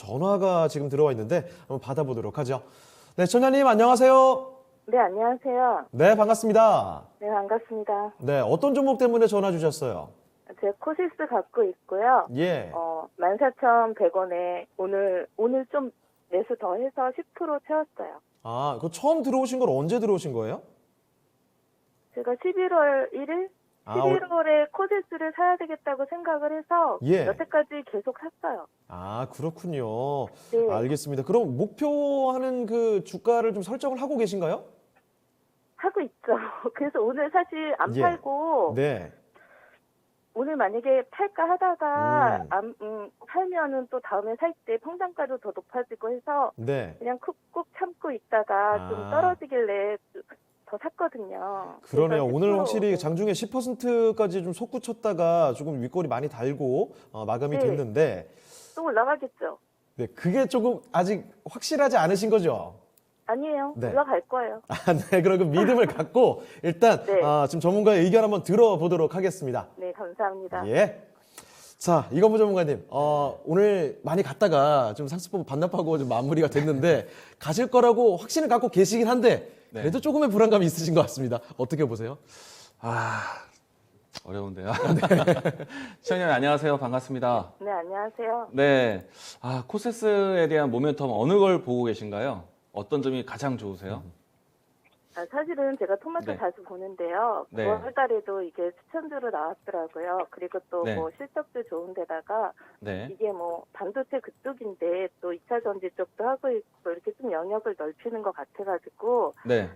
전화가 지금 들어와 있는데 한번 받아보도록 하죠. 네, 청자님 안녕하세요. 네, 안녕하세요. 네, 반갑습니다. 네, 반갑습니다. 네, 어떤 종목 때문에 전화 주셨어요? 제가 코시스 갖고 있고요. 예. 14,100원에 오늘 좀 매수 더 해서 10% 채웠어요. 아, 그 처음 들어오신 걸 언제 들어오신 거예요? 제가 11월 1일, 아, 11월에 코시스를 사야 되겠다고 생각을 해서 예. 여태까지 계속 샀어요. 아, 그렇군요. 네. 알겠습니다. 그럼 목표하는 그 주가를 좀 설정을 하고 계신가요? 하고 있죠. 그래서 오늘 사실 안 예. 팔고 네. 오늘 만약에 팔까 하다가 음. 팔면은 또 다음에 살 때 평단가도 더 높아지고 해서 네. 그냥 꾹꾹 참고 있다가 아. 좀 떨어지길래 더 샀거든요. 그러네요. 그래서 오늘 10%, 확실히 장중에 10%까지 좀 솟구쳤다가 조금 윗골이 많이 달고 마감이 네. 됐는데 또 올라가겠죠. 네, 그게 조금 아직 확실하지 않으신 거죠? 아니에요. 네. 올라갈 거예요. 아, 네, 그럼 그 믿음을 갖고 일단 네. 지금 전문가의 의견 한번 들어보도록 하겠습니다. 네, 감사합니다. 예. 자, 이건무 전문가님, 오늘 많이 갔다가 좀 상습법 반납하고 좀 마무리가 됐는데 가실 거라고 확신을 갖고 계시긴 한데 네. 그래도 조금의 불안감이 있으신 것 같습니다. 어떻게 보세요? 어려운데요. 시청자님 안녕하세요. 반갑습니다. 네, 안녕하세요. 네. 코세스에 대한 모멘텀 어느 걸 보고 계신가요? 어떤 점이 가장 좋으세요? 사실은 제가 토마토 네. 자주 보는데요. 네. 9월 달에도 이게 추천주로 나왔더라고요. 그리고 또 네. 뭐 실적도 좋은 데다가 네. 이게 뭐 반도체 그쪽인데 또 2차 전지 쪽도 하고 있고 이렇게 좀 영역을 넓히는 것 같아가지고 네.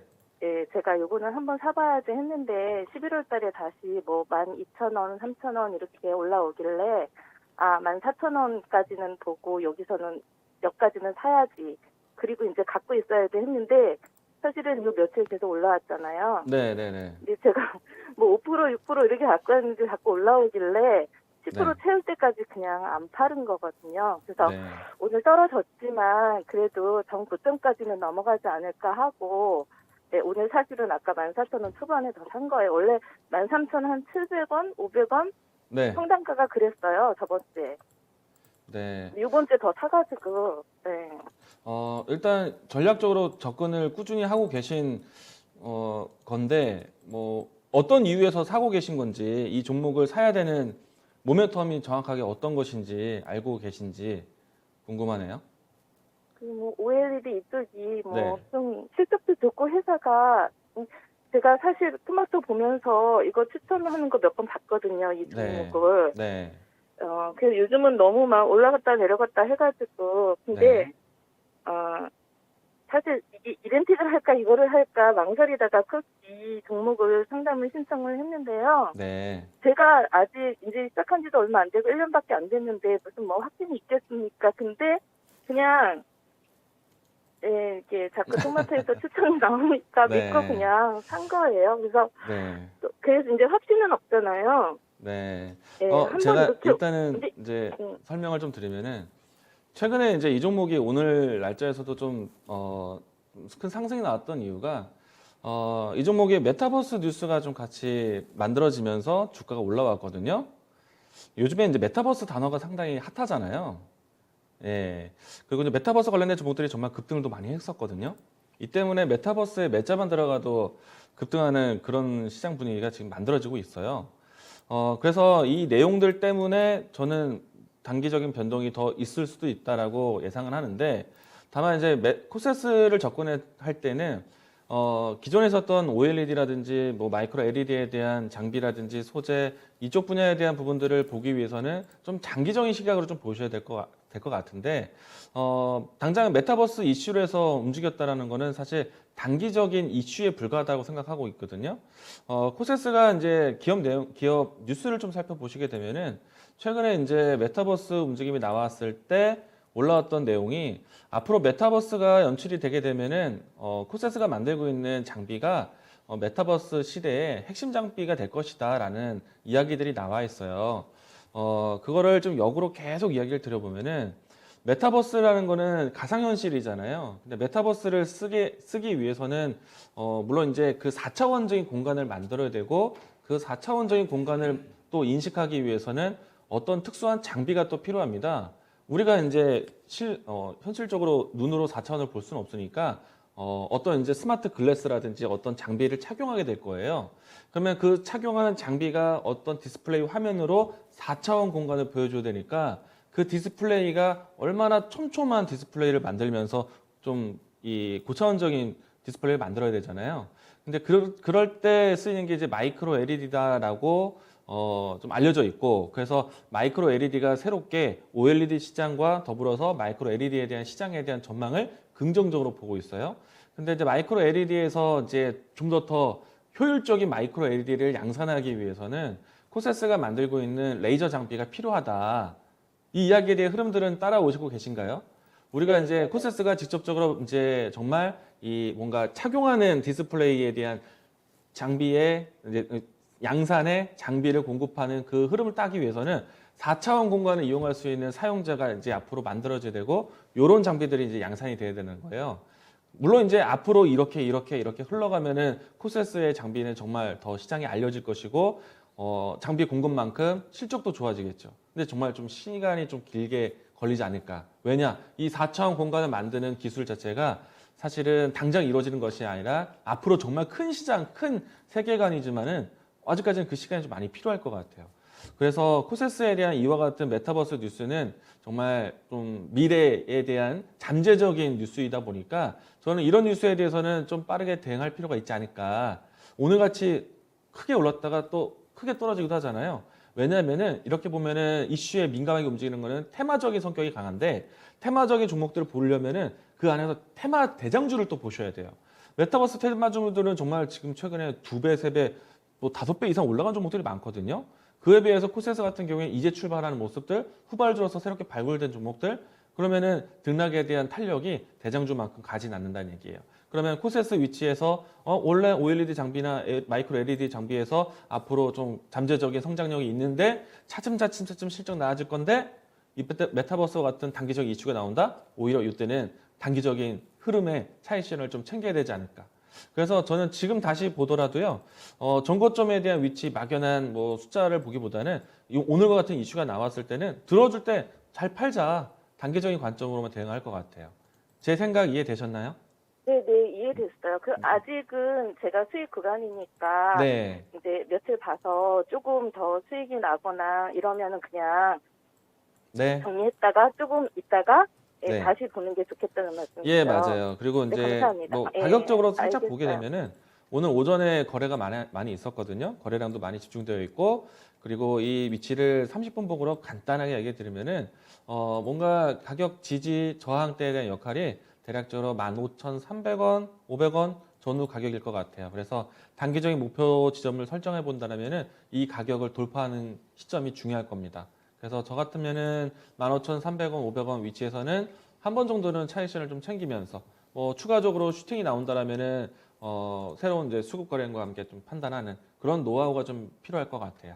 예, 제가 요거는 한번 사봐야지 했는데 11월 달에 다시 뭐 12,000원, 3,000원 이렇게 올라오길래 14,000원까지는 보고 여기서는 여기까지는 사야지. 그리고 이제 갖고 있어야 돼 했는데 사실은 요 며칠 계속 올라왔잖아요. 네. 네. 네. 근데 제가 뭐 5%, 6% 이렇게 갖고 왔는데 자꾸 올라오길래 10% 네. 채울 때까지 그냥 안 파는 거거든요. 그래서 네. 오늘 떨어졌지만 그래도 정 고점까지는 넘어가지 않을까 하고 네, 오늘 사실은 아까 14,000원 초반에 더 산 거예요. 원래 13,700원, 500원 네. 평단가가 그랬어요. 저번 주에. 네. 이번 주에 더 사가지고 네. 일단 전략적으로 접근을 꾸준히 하고 계신 건데 뭐 어떤 이유에서 사고 계신 건지 이 종목을 사야 되는 모멘텀이 정확하게 어떤 것인지 알고 계신지 궁금하네요. 뭐 OLED 이쪽이 뭐 네. 좀 실적도 좋고 회사가 제가 사실 토마토 보면서 이거 추천하는 거 몇 번 봤거든요. 이 네. 종목을. 네. 그래서 요즘은 너무 막 올라갔다 내려갔다 해가지고 근데 네. 사실 이게 이벤트를 할까 이거를 할까 망설이다가 이 종목을 상담을 신청을 했는데요. 네. 제가 아직 이제 시작한 지도 얼마 안 되고 1년밖에 안 됐는데 무슨 뭐 확신이 있겠습니까? 근데 그냥 예, 이게 자꾸 토마토에서 추천이 나오니까 네. 믿고 그냥 산 거예요. 그래서 네. 그래서 이제 확신은 없잖아요. 네. 예, 한번 제가 이렇게 일단은 이제- 이제 음. 설명을 좀 드리면은 최근에 이제 이 종목이 오늘 날짜에서도 좀 큰 상승이 나왔던 이유가 이 종목의 메타버스 뉴스가 좀 같이 만들어지면서 주가가 올라왔거든요. 요즘에 이제 메타버스 단어가 상당히 핫하잖아요. 예. 그리고 이제 메타버스 관련된 종목들이 정말 급등을 또 많이 했었거든요. 이 때문에 메타버스에 몇 자만 들어가도 급등하는 그런 시장 분위기가 지금 만들어지고 있어요. 그래서 이 내용들 때문에 저는 단기적인 변동이 더 있을 수도 있다라고 예상을 하는데 다만 이제 코세스를 접근할 때는 기존에 있었던 OLED라든지 뭐 마이크로 LED에 대한 장비라든지 소재 이쪽 분야에 대한 부분들을 보기 위해서는 좀 장기적인 시각으로 좀 보셔야 될 것 같은데 당장 메타버스 이슈로 해서 움직였다라는 거는 사실 단기적인 이슈에 불과하다고 생각하고 있거든요. 코세스가 이제 기업 뉴스를 좀 살펴보시게 되면은 최근에 이제 메타버스 움직임이 나왔을 때 올라왔던 내용이 앞으로 메타버스가 연출이 되게 되면은 코세스가 만들고 있는 장비가 메타버스 시대의 핵심 장비가 될 것이다라는 이야기들이 나와 있어요. 그거를 좀 역으로 계속 이야기를 드려보면은 메타버스라는 거는 가상현실이잖아요. 근데 메타버스를 쓰기 위해서는 물론 이제 그 4차원적인 공간을 만들어야 되고 그 4차원적인 공간을 또 인식하기 위해서는 어떤 특수한 장비가 또 필요합니다. 우리가 이제 현실적으로 눈으로 4차원을 볼 수는 없으니까 어떤 이제 스마트 글래스라든지 어떤 장비를 착용하게 될 거예요. 그러면 그 착용하는 장비가 어떤 디스플레이 화면으로 4차원 공간을 보여줘야 되니까 그 디스플레이가 얼마나 촘촘한 디스플레이를 만들면서 좀 이 고차원적인 디스플레이를 만들어야 되잖아요. 근데 그럴 때 쓰이는 게 이제 마이크로 LED다라고 좀 알려져 있고, 그래서 마이크로 LED가 새롭게 OLED 시장과 더불어서 마이크로 LED에 대한 시장에 대한 전망을 긍정적으로 보고 있어요. 근데 이제 마이크로 LED에서 이제 좀 더 효율적인 마이크로 LED를 양산하기 위해서는 코세스가 만들고 있는 레이저 장비가 필요하다. 이 이야기에 대한 흐름들은 따라오시고 계신가요? 우리가 이제 코세스가 직접적으로 이제 정말 이 뭔가 착용하는 디스플레이에 대한 장비의 이제 양산의 장비를 공급하는 그 흐름을 따기 위해서는 4차원 공간을 이용할 수 있는 사용자가 이제 앞으로 만들어져야 되고, 이런 장비들이 이제 양산이 돼야 되는 거예요. 물론 이제 앞으로 이렇게 흘러가면은 코세스의 장비는 정말 더 시장에 알려질 것이고, 장비 공급만큼 실적도 좋아지겠죠. 근데 정말 좀 시간이 좀 길게 걸리지 않을까. 왜냐? 이 4차원 공간을 만드는 기술 자체가 사실은 당장 이루어지는 것이 아니라 앞으로 정말 큰 시장, 큰 세계관이지만은 아직까지는 그 시간이 좀 많이 필요할 것 같아요. 그래서 코세스에 대한 이와 같은 메타버스 뉴스는 정말 좀 미래에 대한 잠재적인 뉴스이다 보니까 저는 이런 뉴스에 대해서는 좀 빠르게 대응할 필요가 있지 않을까. 오늘같이 크게 올랐다가 또 크게 떨어지기도 하잖아요. 왜냐하면은 이렇게 보면은 이슈에 민감하게 움직이는 거는 테마적인 성격이 강한데, 테마적인 종목들을 보려면은 그 안에서 테마 대장주를 또 보셔야 돼요. 메타버스 테마주들은 정말 지금 최근에 2배, 3배, 뭐 5배 이상 올라간 종목들이 많거든요. 그에 비해서 코세스 같은 경우에 이제 출발하는 모습들, 후발주로서 새롭게 발굴된 종목들, 그러면은 등락에 대한 탄력이 대장주만큼 가진 않는다는 얘기예요. 그러면 코세스 위치에서 원래 OLED 장비나 마이크로 LED 장비에서 앞으로 좀 잠재적인 성장력이 있는데 차츰 실적 나아질 건데, 이 메타버스와 같은 단기적 이슈가 나온다? 오히려 이때는 단기적인 흐름의 차익실현을 좀 챙겨야 되지 않을까. 그래서 저는 지금 다시 보더라도요, 정거점에 대한 위치, 막연한 뭐 숫자를 보기보다는 오늘과 같은 이슈가 나왔을 때는 들어줄 때 잘 팔자, 단기적인 관점으로만 대응할 것 같아요. 제 생각 이해되셨나요? 네, 이해됐어요. 아직은 제가 수익 구간이니까 네. 이제 며칠 봐서 조금 더 수익이 나거나 이러면은 그냥 네. 정리했다가 조금 있다가 네. 다시 보는 게 좋겠다는 말씀이죠. 예, 맞아요. 그리고 네, 이제 감사합니다. 뭐 예, 가격적으로 살짝 알겠어요. 보게 되면은 오늘 오전에 거래가 많이 있었거든요. 거래량도 많이 집중되어 있고, 그리고 이 위치를 30분 보고로 간단하게 얘기해 드리면은 뭔가 가격 지지 저항대에 대한 역할이 대략적으로 15,300원, 500원 전후 가격일 것 같아요. 그래서 단기적인 목표 지점을 설정해 본다면은 이 가격을 돌파하는 시점이 중요할 겁니다. 그래서 저 같으면은 15,300원, 500원 위치에서는 한 번 정도는 차익실을 좀 챙기면서 뭐 추가적으로 슈팅이 나온다라면은 새로운 이제 수급 거래량과 함께 좀 판단하는 그런 노하우가 좀 필요할 것 같아요.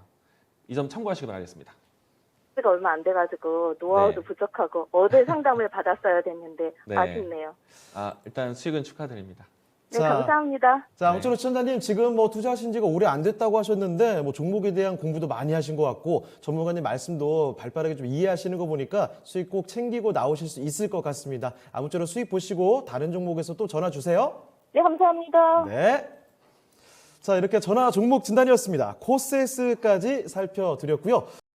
이 점 참고하시기 바라겠습니다. 수익이 얼마 안 돼가지고 노하우도 네. 부족하고 어제 상담을 받았어야 됐는데 네. 아쉽네요. 일단 수익은 축하드립니다. 네, 자, 감사합니다. 자, 아무쪼록 시청자님 지금 뭐 투자하신 지가 오래 안 됐다고 하셨는데 뭐 종목에 대한 공부도 많이 하신 것 같고 전문가님 말씀도 발빠르게 좀 이해하시는 거 보니까 수익 꼭 챙기고 나오실 수 있을 것 같습니다. 아무쪼록 수익 보시고 다른 종목에서 또 전화 주세요. 네, 감사합니다. 네. 자, 이렇게 전화 종목 진단이었습니다. 코세스까지 살펴드렸고요.